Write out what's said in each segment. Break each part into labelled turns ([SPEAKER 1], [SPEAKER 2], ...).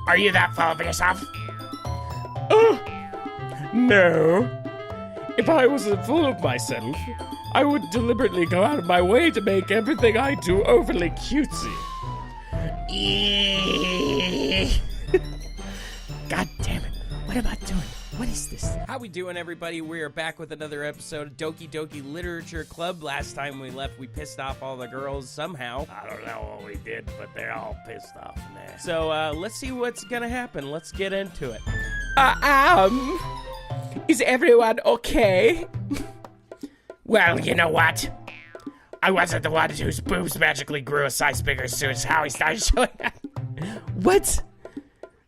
[SPEAKER 1] Are you that full of yourself?
[SPEAKER 2] Oh, no. If I wasn't full of myself, I would deliberately go out of my way to make everything I do overly cutesy.
[SPEAKER 1] God damn it. What am I doing? What is this?
[SPEAKER 3] How we doing, everybody? We are back with another episode of Doki Doki Literature Club. Last time we left, we pissed off all the girls somehow.
[SPEAKER 1] I don't know what we did, but they're all pissed off now.
[SPEAKER 3] So, let's see what's gonna happen. Let's get into it.
[SPEAKER 2] Is everyone okay?
[SPEAKER 1] Well, you know what? I wasn't the one whose boobs magically grew a size bigger as soon as Howie started showing up.
[SPEAKER 2] What?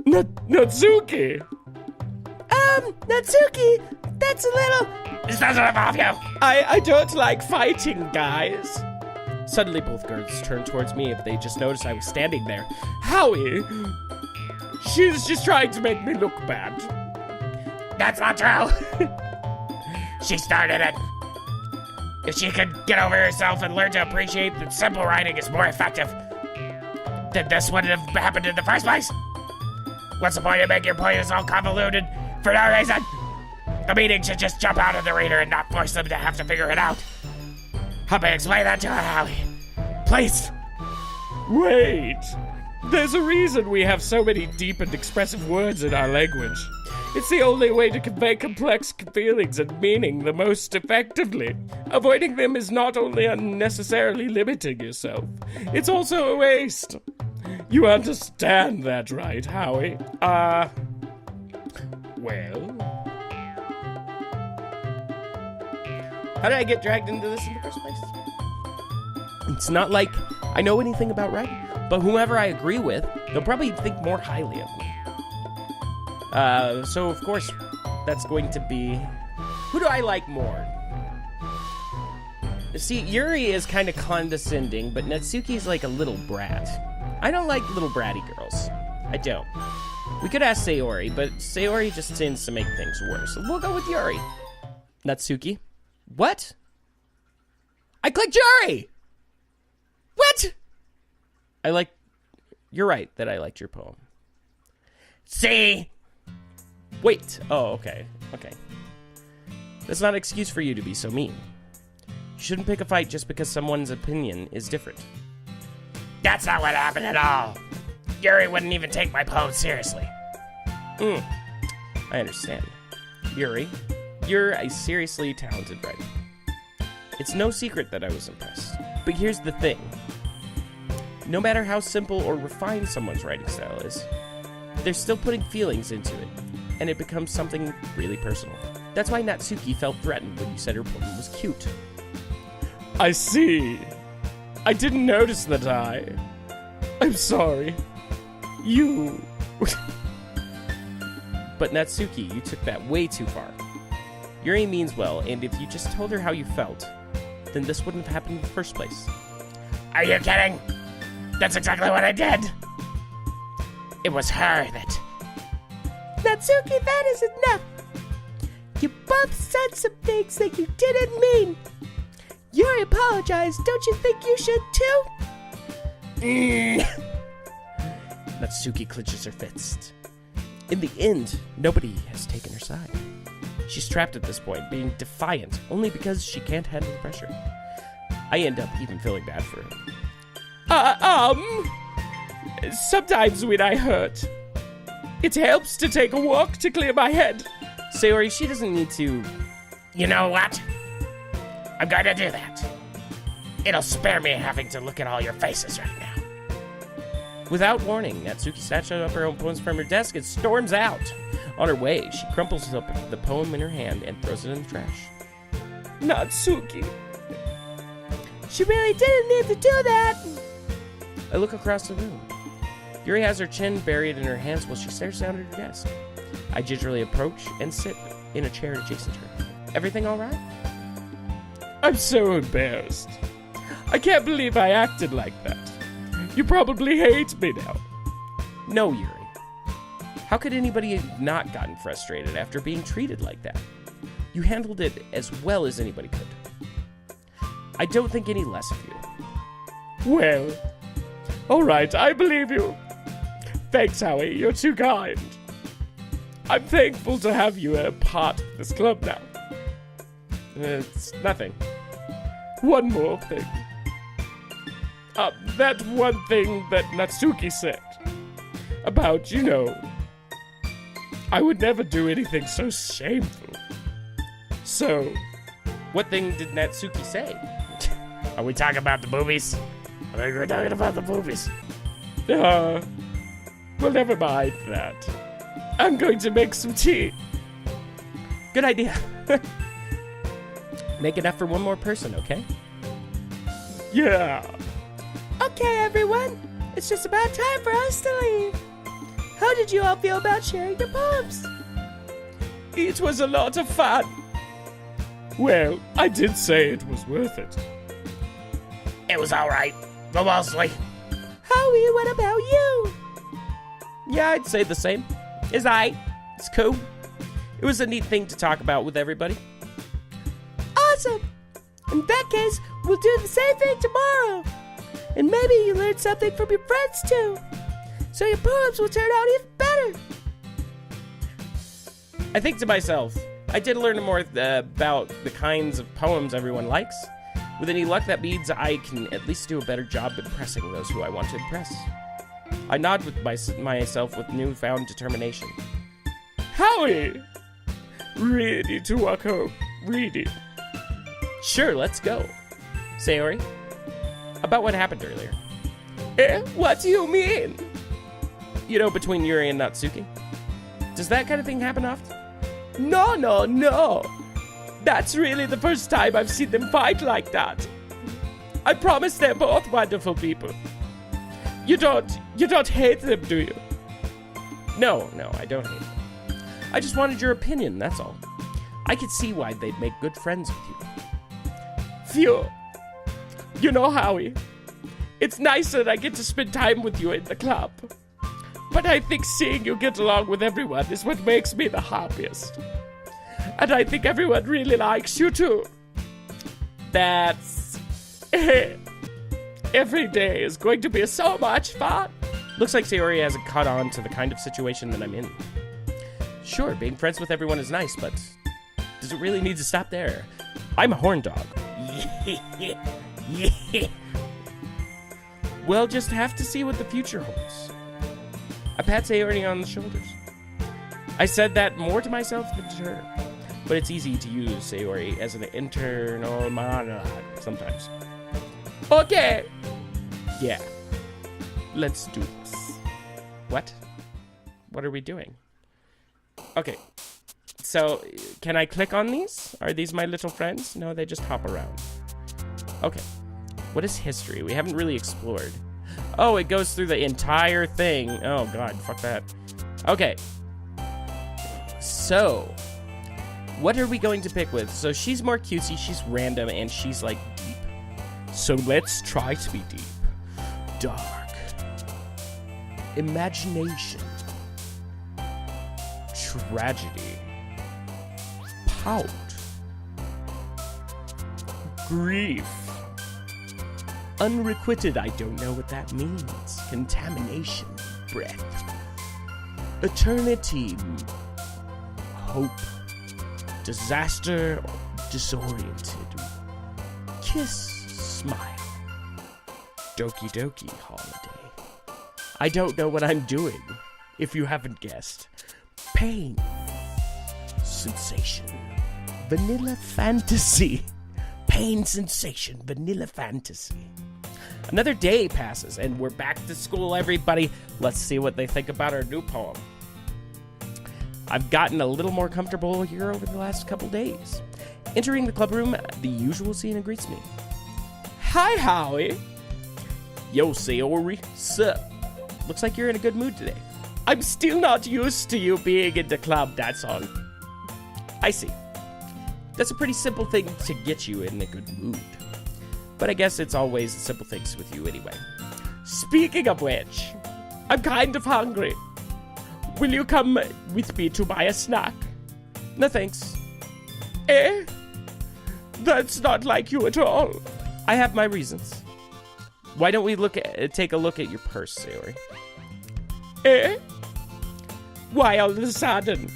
[SPEAKER 2] Natsuki!
[SPEAKER 3] Natsuki, that's a little...
[SPEAKER 1] This doesn't involve you.
[SPEAKER 2] I don't like fighting, guys.
[SPEAKER 3] Suddenly, both girls turned towards me if they just noticed I was standing there.
[SPEAKER 2] Howie! She's just trying to make me look bad.
[SPEAKER 1] That's not true. She started it. If she could get over herself and learn to appreciate that simple writing is more effective, then this wouldn't have happened in the first place. What's the point of making your point all convoluted for no reason? The meaning should just jump out of the reader and not force them to have to figure it out. Help me explain that to her, Howie. Please.
[SPEAKER 2] Wait. There's a reason we have so many deep and expressive words in our language. It's the only way to convey complex feelings and meaning the most effectively. Avoiding them is not only unnecessarily limiting yourself, it's also a waste. You understand that, right, Howie? Well...
[SPEAKER 3] How did I get dragged into this in the first place? It's not like I know anything about writing, but whomever I agree with, they'll probably think more highly of me. So of course, that's going to be... Who do I like more? See, Yuri is kind of condescending, but Natsuki's like a little brat. I don't like little bratty girls. I don't. We could ask Sayori, but Sayori just tends to make things worse. We'll go with Yuri. Natsuki? What? I clicked Yuri! What? You're right that I liked your poem.
[SPEAKER 1] See?
[SPEAKER 3] Wait. Oh, okay. Okay. That's not an excuse for you to be so mean. You shouldn't pick a fight just because someone's opinion is different.
[SPEAKER 1] That's not what happened at all. Yuri wouldn't even take my poem seriously.
[SPEAKER 3] I understand. Yuri, you're a seriously talented writer. It's no secret that I was impressed. But here's the thing. No matter how simple or refined someone's writing style is, they're still putting feelings into it, and it becomes something really personal. That's why Natsuki felt threatened when you said her poem was cute.
[SPEAKER 2] I see. I didn't notice that I'm sorry. You...
[SPEAKER 3] But Natsuki, you took that way too far. Yuri means well, and if you just told her how you felt, then this wouldn't have happened in the first place.
[SPEAKER 1] Are you kidding? That's exactly what I did. It was her that...
[SPEAKER 4] Natsuki, that is enough. You both said some things that you didn't mean. Yuri apologized. Don't you think you should too?
[SPEAKER 3] Natsuki clenches her fist. In the end, nobody has taken her side. She's trapped at this point, being defiant only because she can't handle the pressure. I end up even feeling bad for her.
[SPEAKER 2] Sometimes when I hurt, it helps to take a walk to clear my head.
[SPEAKER 3] Sayori, she doesn't need to...
[SPEAKER 1] You know what? I'm going to do that. It'll spare me having to look at all your faces right now.
[SPEAKER 3] Without warning, Natsuki snatches up her own poems from her desk and storms out. On her way, she crumples up the poem in her hand and throws it in the trash.
[SPEAKER 2] Natsuki.
[SPEAKER 4] She really didn't need to do that.
[SPEAKER 3] I look across the room. Yuri has her chin buried in her hands while she stares down at her desk. I gingerly approach and sit in a chair adjacent to her. Everything all right?
[SPEAKER 2] I'm so embarrassed. I can't believe I acted like that. You probably hate me now.
[SPEAKER 3] No, Yuri. How could anybody have not gotten frustrated after being treated like that? You handled it as well as anybody could. I don't think any less of you.
[SPEAKER 2] Well, all right, I believe you. Thanks, Howie. You're too kind. I'm thankful to have you a part of this club now.
[SPEAKER 3] It's nothing.
[SPEAKER 2] One more thing. That one thing that Natsuki said about, I would never do anything so shameful. So,
[SPEAKER 3] What thing did Natsuki say?
[SPEAKER 1] Are we talking about the movies? I think we're talking about the movies.
[SPEAKER 2] well, never mind that. I'm going to make some tea.
[SPEAKER 3] Good idea. Make enough for one more person, okay?
[SPEAKER 2] Yeah.
[SPEAKER 4] Okay, everyone. It's just about time for us to leave. How did you all feel about sharing your poems?
[SPEAKER 2] It was a lot of fun. Well, I did say it was worth it.
[SPEAKER 1] It was alright. But mostly.
[SPEAKER 4] Howie, what about you?
[SPEAKER 3] Yeah, I'd say the same. It's aight. It's cool. It was a neat thing to talk about with everybody.
[SPEAKER 4] Awesome. In that case, we'll do the same thing tomorrow. And maybe you learned something from your friends too. So your poems will turn out even better.
[SPEAKER 3] I think to myself, I did learn more about the kinds of poems everyone likes. With any luck, that means I can at least do a better job impressing those who I want to impress. I nod with myself with newfound determination.
[SPEAKER 2] Howie! Ready to walk home. Ready.
[SPEAKER 3] Sure, let's go. Sayori, about what happened earlier.
[SPEAKER 2] What do you mean?
[SPEAKER 3] Between Yuri and Natsuki. Does that kind of thing happen often?
[SPEAKER 2] No. That's really the first time I've seen them fight like that. I promise they're both wonderful people. You don't hate them, do you?
[SPEAKER 3] No, I don't hate them. I just wanted your opinion, that's all. I could see why they'd make good friends with you.
[SPEAKER 2] Phew. Howie, it's nice that I get to spend time with you in the club. But I think seeing you get along with everyone is what makes me the happiest. And I think everyone really likes you too.
[SPEAKER 3] That's...
[SPEAKER 2] Every day is going to be so much fun.
[SPEAKER 3] Looks like Sayori hasn't caught on to the kind of situation that I'm in. Sure, being friends with everyone is nice, but does it really need to stop there? I'm a horn dog. We'll just have to see what the future holds. I pat Sayori on the shoulders. I said that more to myself than to her, but it's easy to use Sayori as an internal monologue sometimes.
[SPEAKER 2] Okay.
[SPEAKER 3] Yeah. Let's do this. What? What are we doing? Okay. So, can I click on these? Are these my little friends? No, they just hop around. Okay. What is history? We haven't really explored. Oh, it goes through the entire thing. Oh, God. Fuck that. Okay. So, what are we going to pick with? So, she's more cutesy, she's random, and she's, deep.
[SPEAKER 2] So let's try to be deep.
[SPEAKER 3] Dark. Imagination. Tragedy. Pout.
[SPEAKER 2] Grief.
[SPEAKER 3] Unrequited, I don't know what that means. Contamination. Breath. Eternity. Hope. Disaster. Disoriented. Kiss. Smile. Doki Doki holiday. I don't know what I'm doing, if you haven't guessed. Pain. Sensation. Vanilla fantasy. Pain, sensation, vanilla fantasy. Another day passes, and we're back to school, everybody. Let's see what they think about our new poem. I've gotten a little more comfortable here over the last couple days. Entering the club room, the usual scene greets me.
[SPEAKER 2] Hi, Howie.
[SPEAKER 3] Yo, Sayori. Sup? Looks like you're in a good mood today.
[SPEAKER 2] I'm still not used to you being in the club, that's all.
[SPEAKER 3] I see. That's a pretty simple thing to get you in a good mood. But I guess it's always the simple things with you anyway.
[SPEAKER 2] Speaking of which, I'm kind of hungry. Will you come with me to buy a snack?
[SPEAKER 3] No thanks.
[SPEAKER 2] That's not like you at all.
[SPEAKER 3] I have my reasons. Why don't we take a look at your purse, Sayori?
[SPEAKER 2] Eh? Why all of a sudden?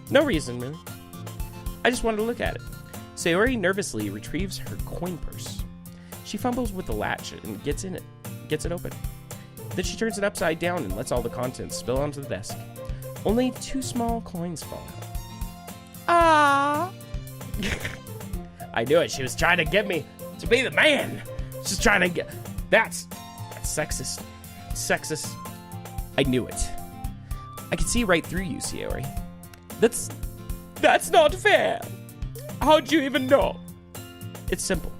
[SPEAKER 3] No reason, really. I just wanted to look at it. Sayori nervously retrieves her coin purse. She fumbles with the latch and gets it open. Then she turns it upside down and lets all the contents spill onto the desk. Only 2 small coins fall out.
[SPEAKER 2] Ah!
[SPEAKER 3] I knew it. She was trying to get me to be the man. She's trying to get... That's sexist. Sexist. I knew it. I could see right through you, Sayori.
[SPEAKER 2] That's not fair. How'd you even know?
[SPEAKER 3] It's simple.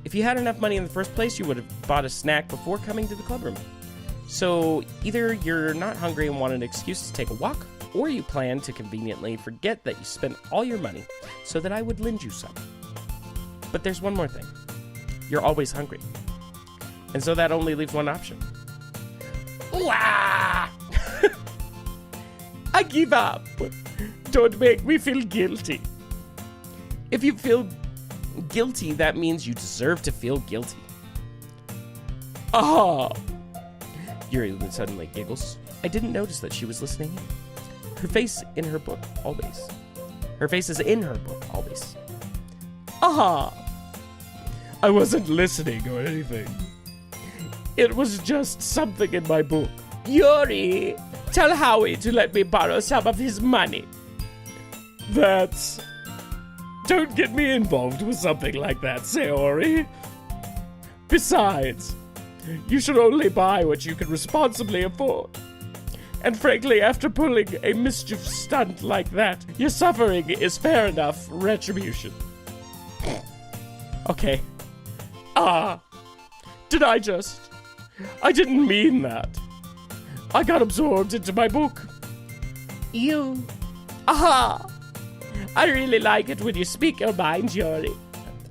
[SPEAKER 3] If you had enough money in the first place, you would have bought a snack before coming to the clubroom. So either you're not hungry and want an excuse to take a walk, or you plan to conveniently forget that you spent all your money so that I would lend you some. But there's one more thing. You're always hungry. And so that only leaves one option.
[SPEAKER 2] I give up. Don't make me feel guilty.
[SPEAKER 3] If you feel guilty, that means you deserve to feel guilty.
[SPEAKER 2] Ah!
[SPEAKER 3] Yuri suddenly giggles. I didn't notice that she was listening in. Her face is in her book, always.
[SPEAKER 2] Aha! I wasn't listening or anything. It was just something in my book. Yuri, tell Howie to let me borrow some of his money. Don't get me involved with something like that, Sayori. Besides, you should only buy what you can responsibly afford. And frankly, after pulling a mischief stunt like that, your suffering is fair enough retribution.
[SPEAKER 3] Okay.
[SPEAKER 2] I didn't mean that. I got absorbed into my book. Aha! I really like it when you speak your mind, Yuri.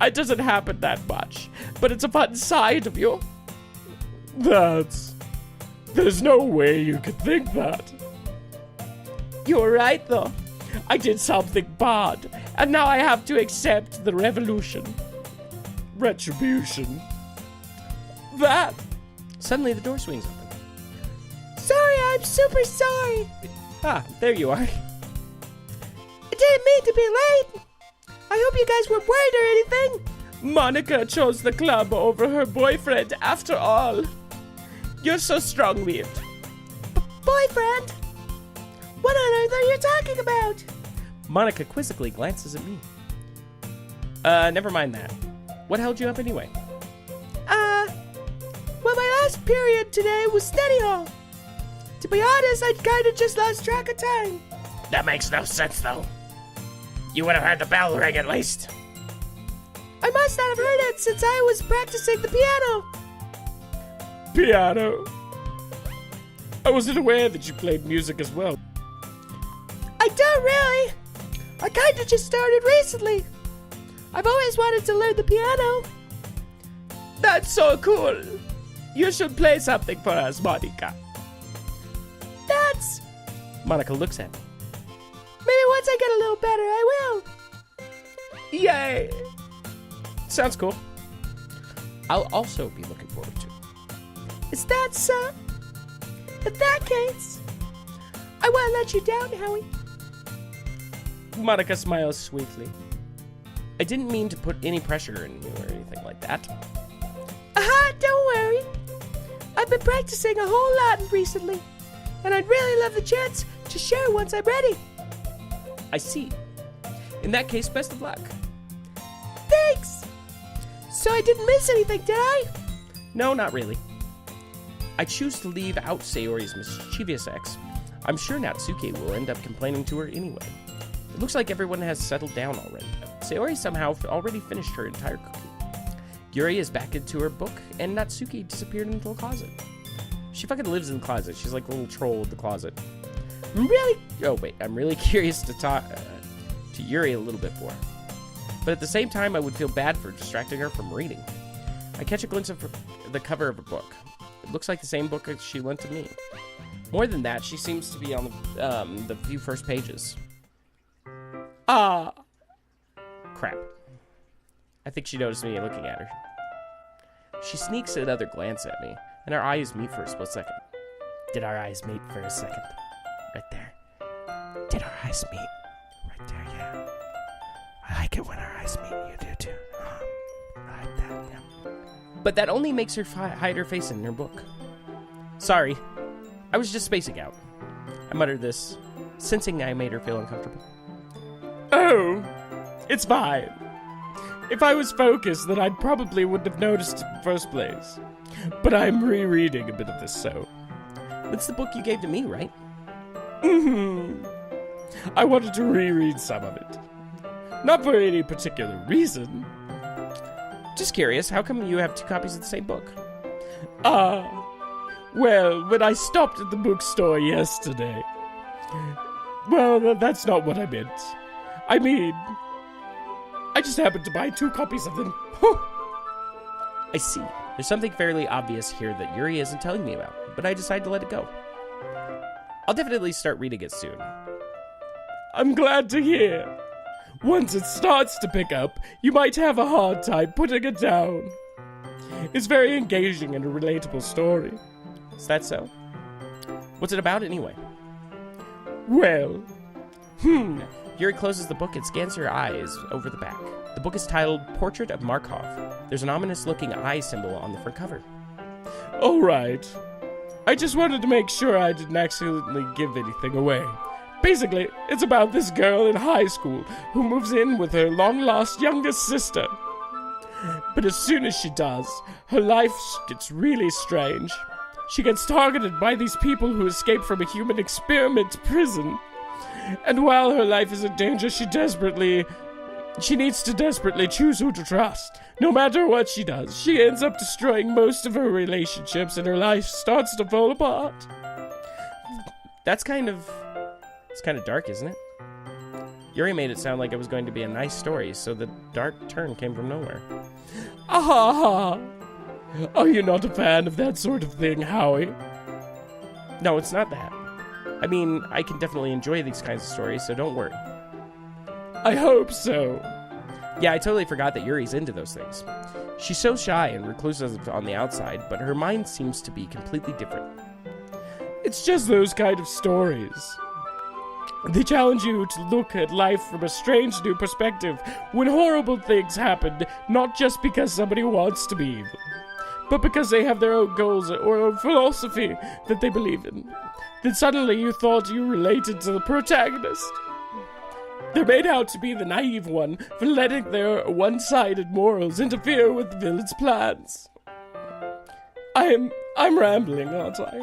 [SPEAKER 2] It doesn't happen that much, but it's a fun side of you. There's no way you could think that. You're right, though. I did something bad, and now I have to accept the retribution.
[SPEAKER 3] Suddenly the door swings open.
[SPEAKER 4] Sorry, I'm super sorry.
[SPEAKER 3] Ah, there you are.
[SPEAKER 4] I didn't mean to be late. I hope you guys weren't worried or anything.
[SPEAKER 2] Monica chose the club over her boyfriend after all. You're so strong-willed.
[SPEAKER 4] Boyfriend? What on earth are you talking about?
[SPEAKER 3] Monica quizzically glances at me. Never mind that. What held you up anyway?
[SPEAKER 4] Well, my last period today was study hall. To be honest, I kind of just lost track of time.
[SPEAKER 1] That makes no sense, though. You would have heard the bell ring at least.
[SPEAKER 4] I must not have heard it since I was practicing the piano.
[SPEAKER 2] Piano? I wasn't aware that you played music as well.
[SPEAKER 4] I don't really. I kind of just started recently. I've always wanted to learn the piano.
[SPEAKER 2] That's so cool. You should play something for us, Monica.
[SPEAKER 4] That's...
[SPEAKER 3] Monica looks at me.
[SPEAKER 4] Maybe once I get a little better, I will.
[SPEAKER 2] Yay!
[SPEAKER 3] Sounds cool. I'll also be looking forward to it.
[SPEAKER 4] Is that so? In that case, I won't let you down, Howie.
[SPEAKER 3] Monica smiles sweetly. I didn't mean to put any pressure on you or anything like that.
[SPEAKER 4] Don't worry. I've been practicing a whole lot recently, and I'd really love the chance to share once I'm ready.
[SPEAKER 3] I see. In that case, best of luck.
[SPEAKER 4] Thanks! So I didn't miss anything, did I?
[SPEAKER 3] No, not really. I choose to leave out Sayori's mischievous ex. I'm sure Natsuki will end up complaining to her anyway. It looks like everyone has settled down already. Sayori somehow already finished her entire cookie. Yuri is back into her book, and Natsuki disappeared into the closet. She fucking lives in the closet. She's like a little troll of the closet. I'm really curious to talk to Yuri a little bit more. But at the same time, I would feel bad for distracting her from reading. I catch a glimpse of the cover of her book. It looks like the same book that she lent to me. More than that, she seems to be on the few first pages. Crap. I think she noticed me looking at her. She sneaks another glance at me, and our eyes meet for a split second. Did our eyes meet for a second? Right there. Did our eyes meet? Right there, yeah. I like it when our eyes meet. You do too. I like that, yeah. But that only makes her hide her face in her book. Sorry. I was just spacing out. I muttered this, sensing I made her feel uncomfortable.
[SPEAKER 2] Oh, it's fine. If I was focused, then I probably wouldn't have noticed it in the first place. But I'm rereading a bit of this, so...
[SPEAKER 3] That's the book you gave to me, right?
[SPEAKER 2] Mm-hmm. I wanted to reread some of it. Not for any particular reason.
[SPEAKER 3] Just curious, how come you have 2 copies of the same book?
[SPEAKER 2] Well, when I stopped at the bookstore yesterday... Well, that's not what I meant. I mean... I just happened to buy 2 copies of them.
[SPEAKER 3] I see. There's something fairly obvious here that Yuri isn't telling me about, but I decided to let it go. I'll definitely start reading it soon.
[SPEAKER 2] I'm glad to hear. Once it starts to pick up, you might have a hard time putting it down. It's very engaging and a relatable story.
[SPEAKER 3] Is that so? What's it about anyway?
[SPEAKER 2] Well,
[SPEAKER 3] Yuri closes the book and scans her eyes over the back. The book is titled Portrait of Markov. There's an ominous-looking eye symbol on the front cover.
[SPEAKER 2] All right. I just wanted to make sure I didn't accidentally give anything away. Basically, it's about this girl in high school who moves in with her long-lost youngest sister. But as soon as she does, her life gets really strange. She gets targeted by these people who escaped from a human experiment prison. And while her life is in danger, she needs to desperately choose who to trust. No matter what she does, she ends up destroying most of her relationships and her life starts to fall apart.
[SPEAKER 3] It's kind of dark, isn't it? Yuri made it sound like it was going to be a nice story, so the dark turn came from nowhere.
[SPEAKER 2] Ah! Are you not a fan of that sort of thing, Howie?
[SPEAKER 3] No, it's not that. I mean, I can definitely enjoy these kinds of stories, so don't worry.
[SPEAKER 2] I hope so.
[SPEAKER 3] Yeah, I totally forgot that Yuri's into those things. She's so shy and reclusive on the outside, but her mind seems to be completely different.
[SPEAKER 2] It's just those kind of stories. They challenge you to look at life from a strange new perspective when horrible things happen, not just because somebody wants to be evil, but because they have their own goals or a philosophy that they believe in. Then suddenly you thought you related to the protagonist. They're made out to be the naive one for letting their one-sided morals interfere with the villain's plans. I'm rambling, aren't I?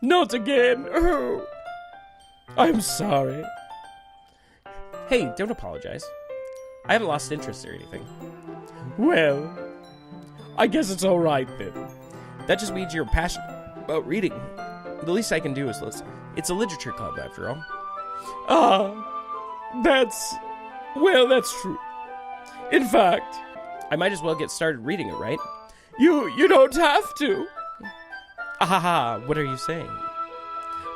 [SPEAKER 2] Not again. Oh. I'm sorry.
[SPEAKER 3] Hey, don't apologize. I haven't lost interest or anything.
[SPEAKER 2] Well, I guess it's all right then.
[SPEAKER 3] That just means you're passionate about reading. The least I can do is listen. It's a literature club, after all.
[SPEAKER 2] That's true. In fact,
[SPEAKER 3] I might as well get started reading it, right?
[SPEAKER 2] You don't have to.
[SPEAKER 3] Ahaha, what are you saying?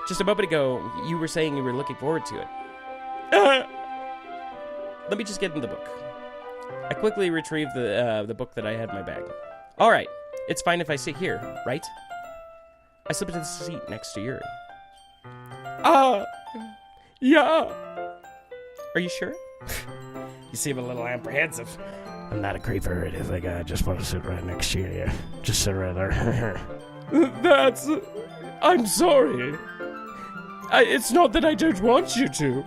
[SPEAKER 3] Just a moment ago, you were saying you were looking forward to it. Let me just get in the book. I quickly retrieved the book that I had in my bag. All right, it's fine if I sit here, right? I slip into the seat next to Yuri.
[SPEAKER 2] Yeah.
[SPEAKER 3] Are you sure?
[SPEAKER 2] You seem a little apprehensive. I'm not a creep or anything. I just want to sit right next to you. Yeah. Just sit right there. I'm sorry. It's not that I don't want you to.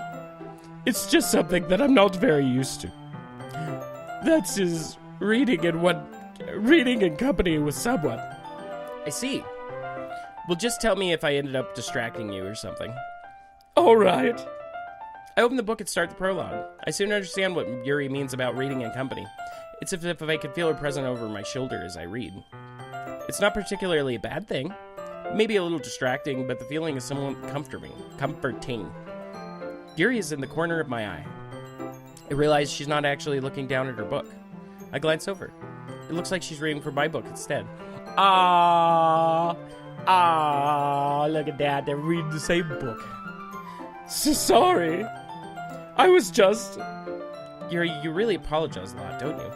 [SPEAKER 2] It's just something that I'm not very used to. That's reading in company with someone.
[SPEAKER 3] I see. Well, just tell me if I ended up distracting you or something.
[SPEAKER 2] All right.
[SPEAKER 3] I open the book and start the prologue. I soon understand what Yuri means about reading in company. It's as if I could feel her present over my shoulder as I read. It's not particularly a bad thing. Maybe a little distracting, but the feeling is somewhat comforting. Yuri is in the corner of my eye. I realize she's not actually looking down at her book. I glance over. It looks like she's reading from my book instead.
[SPEAKER 2] Look at that. They're reading the same book. So sorry. I was just...
[SPEAKER 3] Yuri, you really apologize a lot, don't you?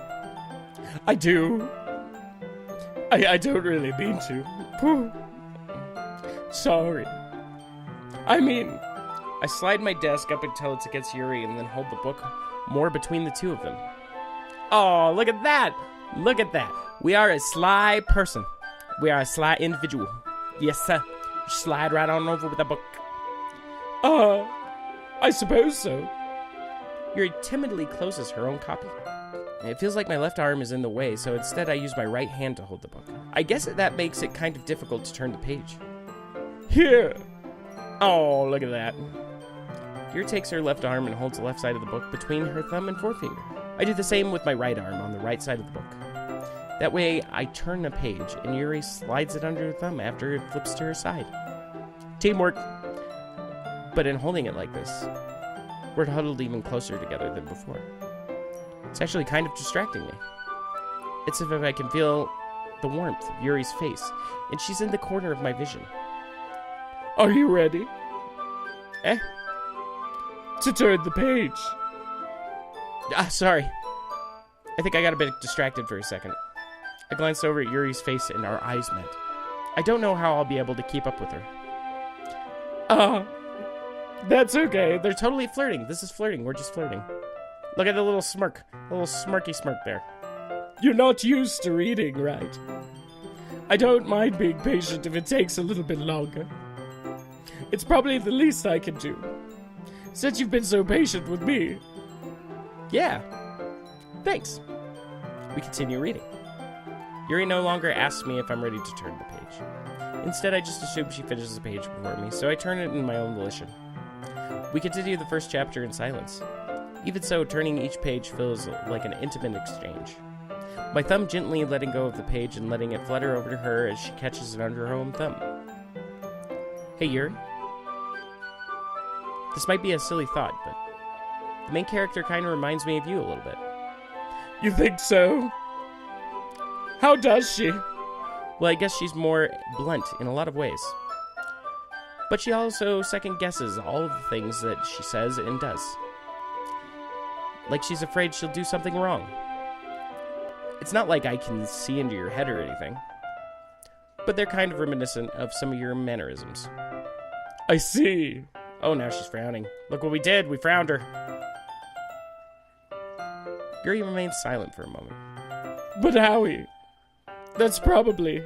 [SPEAKER 2] I do. I don't really mean to. Phew. Sorry. I mean,
[SPEAKER 3] I slide my desk up until it's against Yuri and then hold the book more between the two of them. Oh, look at that! Look at that. We are a sly person. We are a sly individual. Yes, sir. Slide right on over with the book.
[SPEAKER 2] I suppose so.
[SPEAKER 3] Yuri timidly closes her own copy. It feels like my left arm is in the way, so instead I use my right hand to hold the book. I guess that makes it kind of difficult to turn the page.
[SPEAKER 2] Here.
[SPEAKER 3] Oh, look at that. Yuri takes her left arm and holds the left side of the book between her thumb and forefinger. I do the same with my right arm on the right side of the book. That way, I turn the page, and Yuri slides it under her thumb after it flips to her side. Teamwork. But in holding it like this, we're huddled even closer together than before. It's actually kind of distracting me. It's as if I can feel the warmth of Yuri's face, and she's in the corner of my vision.
[SPEAKER 2] Are you ready?
[SPEAKER 3] Eh?
[SPEAKER 2] To turn the page.
[SPEAKER 3] Sorry. I think I got a bit distracted for a second. I glanced over at Yuri's face and our eyes met. I don't know how I'll be able to keep up with her.
[SPEAKER 2] That's okay.
[SPEAKER 3] They're totally flirting. This is flirting. We're just flirting. Look at the little smirk. A little smirky smirk there.
[SPEAKER 2] You're not used to reading, right? I don't mind being patient if it takes a little bit longer. It's probably the least I can do, since you've been so patient with me.
[SPEAKER 3] Yeah. Thanks. We continue reading. Yuri no longer asks me if I'm ready to turn the page. Instead, I just assume she finishes the page before me, so I turn it in my own volition. We continue the first chapter in silence. Even so, turning each page feels like an intimate exchange. My thumb gently letting go of the page and letting it flutter over to her as she catches it under her own thumb. Hey, Yuri. This might be a silly thought, but the main character kind of reminds me of you a little bit.
[SPEAKER 2] You think so? How does she?
[SPEAKER 3] Well, I guess she's more blunt in a lot of ways. But she also second-guesses all of the things that she says and does. Like she's afraid she'll do something wrong. It's not like I can see into your head or anything. But they're kind of reminiscent of some of your mannerisms.
[SPEAKER 2] I see.
[SPEAKER 3] Oh, now she's frowning. Look what we did. We frowned her. Yuri remains silent for a moment.
[SPEAKER 2] But Howie, that's probably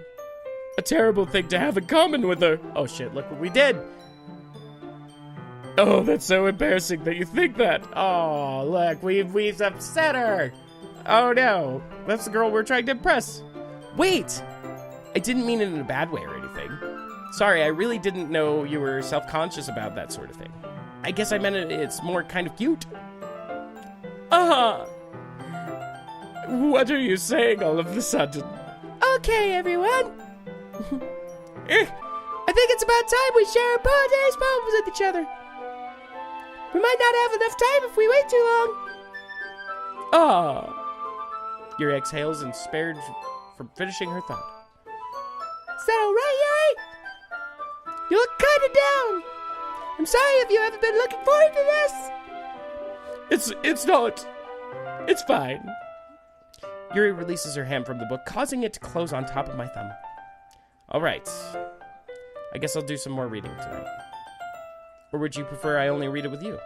[SPEAKER 2] a terrible thing to have in common with her.
[SPEAKER 3] Oh shit, look what we did.
[SPEAKER 2] Oh, that's so embarrassing that you think that.
[SPEAKER 3] Oh, look, we've upset her. Oh no, that's the girl we're trying to impress. Wait, I didn't mean it in a bad way or anything. Sorry, I really didn't know you were self-conscious about that sort of thing. I guess I meant it's more kind of cute.
[SPEAKER 2] What are you saying all of a sudden?
[SPEAKER 4] Okay, everyone. I think it's about time we share our today's poems with each other. We might not have enough time if we wait too long.
[SPEAKER 3] Yuri exhales and spared from finishing her thought.
[SPEAKER 4] Is that alright, Yuri? You look kinda down. I'm sorry if you haven't been looking forward to this.
[SPEAKER 2] It's not. It's fine.
[SPEAKER 3] Yuri releases her hand from the book, causing it to close on top of my thumb. Alright. I guess I'll do some more reading tonight. Or would you prefer I only read it with you?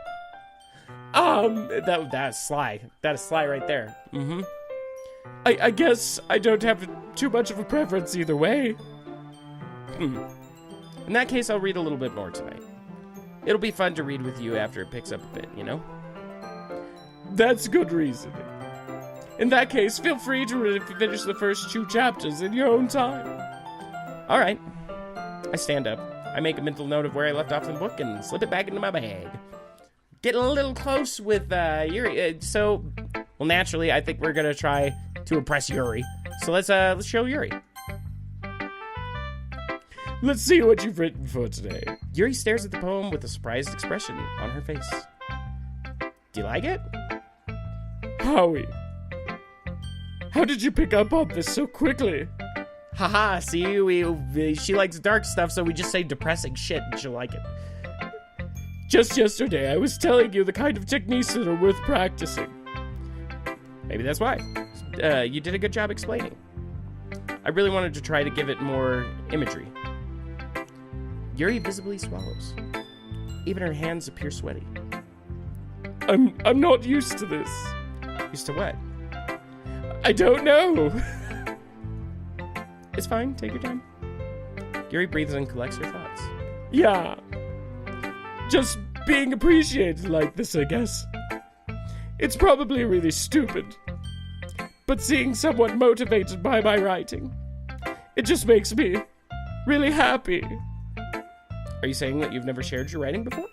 [SPEAKER 2] That's sly. That is sly right there. Mm-hmm. I guess I don't have too much of a preference either way.
[SPEAKER 3] In that case, I'll read a little bit more tonight. It'll be fun to read with you after it picks up a bit, you know?
[SPEAKER 2] That's good reasoning. In that case, feel free to finish the first 2 chapters in your own time.
[SPEAKER 3] Alright. I stand up. I make a mental note of where I left off in the book and slip it back into my bag. Getting a little close with Yuri. Well, naturally, I think we're gonna try to impress Yuri. So let's show Yuri.
[SPEAKER 2] Let's see what you've written for today.
[SPEAKER 3] Yuri stares at the poem with a surprised expression on her face. Do you like it?
[SPEAKER 2] Howie, how did you pick up on this so quickly?
[SPEAKER 3] Haha, see, she likes dark stuff, so we just say depressing shit and she'll like it.
[SPEAKER 2] Just yesterday, I was telling you the kind of techniques that are worth practicing.
[SPEAKER 3] Maybe that's why. You did a good job explaining. I really wanted to try to give it more imagery. Yuri visibly swallows. Even her hands appear sweaty.
[SPEAKER 2] I'm not used to this.
[SPEAKER 3] Used to what?
[SPEAKER 2] I don't know.
[SPEAKER 3] It's fine, take your time. Yuri breathes and collects her thoughts.
[SPEAKER 2] Yeah. Just being appreciated like this, I guess. It's probably really stupid. But seeing someone motivated by my writing, it just makes me really happy.
[SPEAKER 3] Are you saying that you've never shared your writing before?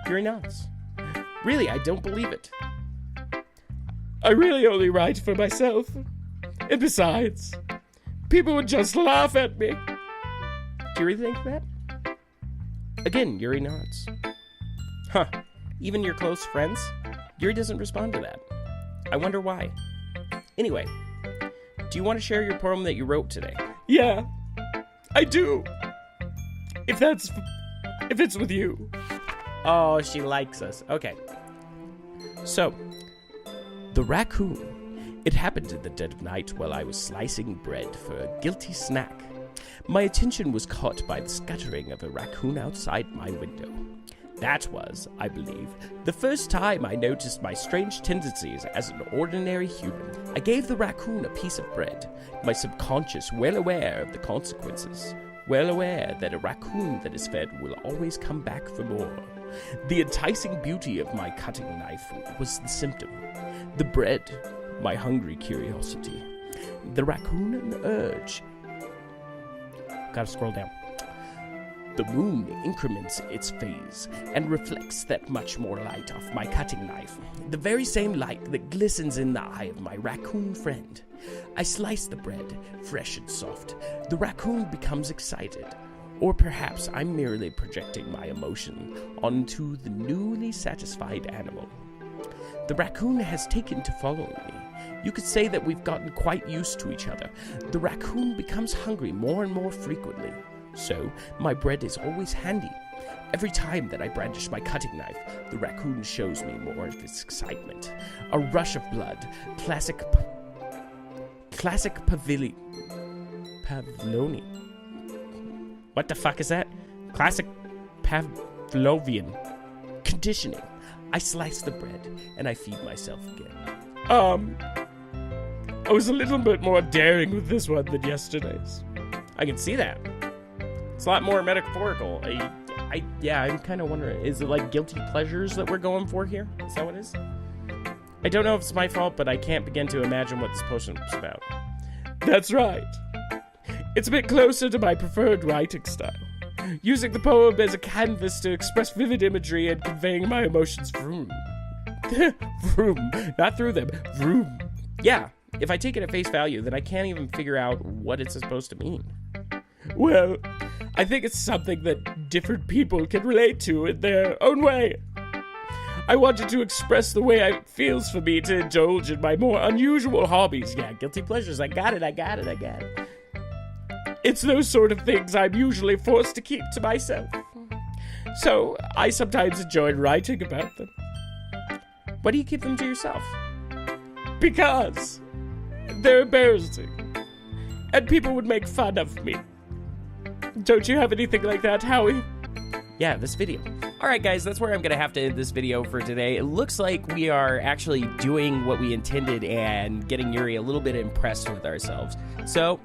[SPEAKER 3] Yuri nods. Really, I don't believe it.
[SPEAKER 2] I really only write for myself. And besides, people would just laugh at me.
[SPEAKER 3] Do you really think that? Again, Yuri nods. Huh. Even your close friends? Yuri doesn't respond to that. I wonder why. Anyway, do you want to share your poem that you wrote today?
[SPEAKER 2] Yeah, I do. If it's with you.
[SPEAKER 3] Oh, she likes us. Okay. So, the raccoon. It happened in the dead of night while I was slicing bread for a guilty snack. My attention was caught by the scuttering of a raccoon outside my window. That was, I believe, the first time I noticed my strange tendencies as an ordinary human. I gave the raccoon a piece of bread, my subconscious well aware of the consequences, well aware that a raccoon that is fed will always come back for more. The enticing beauty of my cutting knife was the symptom. The bread, my hungry curiosity. The raccoon, an urge. Gotta scroll down. The moon increments its phase and reflects that much more light off my cutting knife, the very same light that glistens in the eye of my raccoon friend. I slice the bread, fresh and soft. The raccoon becomes excited, or perhaps I'm merely projecting my emotion onto the newly satisfied animal. The raccoon has taken to following me. You could say that we've gotten quite used to each other. The raccoon becomes hungry more and more frequently. So, my bread is always handy. Every time that I brandish my cutting knife, the raccoon shows me more of its excitement. A rush of blood. Classic Pavloni. What the fuck is that? Classic Pavlovian. Conditioning. I slice the bread, and I feed myself again.
[SPEAKER 2] I was a little bit more daring with this one than yesterday's.
[SPEAKER 3] I can see that. It's a lot more metaphorical. I'm kind of wondering, is it like guilty pleasures that we're going for here? Is that what it is? I don't know if it's my fault, but I can't begin to imagine what this potion is about.
[SPEAKER 2] That's right. It's a bit closer to my preferred writing style. Using the poem as a canvas to express vivid imagery and conveying my emotions vroom. Vroom. Not through them. Vroom.
[SPEAKER 3] Yeah, if I take it at face value, then I can't even figure out what it's supposed to mean.
[SPEAKER 2] Well, I think it's something that different people can relate to in their own way. I wanted to express the way it feels for me to indulge in my more unusual hobbies.
[SPEAKER 3] Yeah, guilty pleasures. I got it.
[SPEAKER 2] It's those sort of things I'm usually forced to keep to myself. So, I sometimes enjoy writing about them.
[SPEAKER 3] Why do you keep them to yourself?
[SPEAKER 2] Because they're embarrassing. And people would make fun of me. Don't you have anything like that, Howie?
[SPEAKER 3] Yeah, this video. Alright guys, that's where I'm going to have to end this video for today. It looks like we are actually doing what we intended and getting Yuri a little bit impressed with ourselves. So,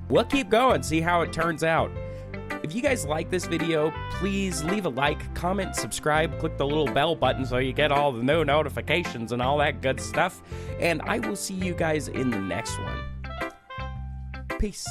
[SPEAKER 3] we'll keep going, see how it turns out. If you guys like this video, please leave a like, comment, subscribe, click the little bell button so you get all the new notifications and all that good stuff. And I will see you guys in the next one. Peace.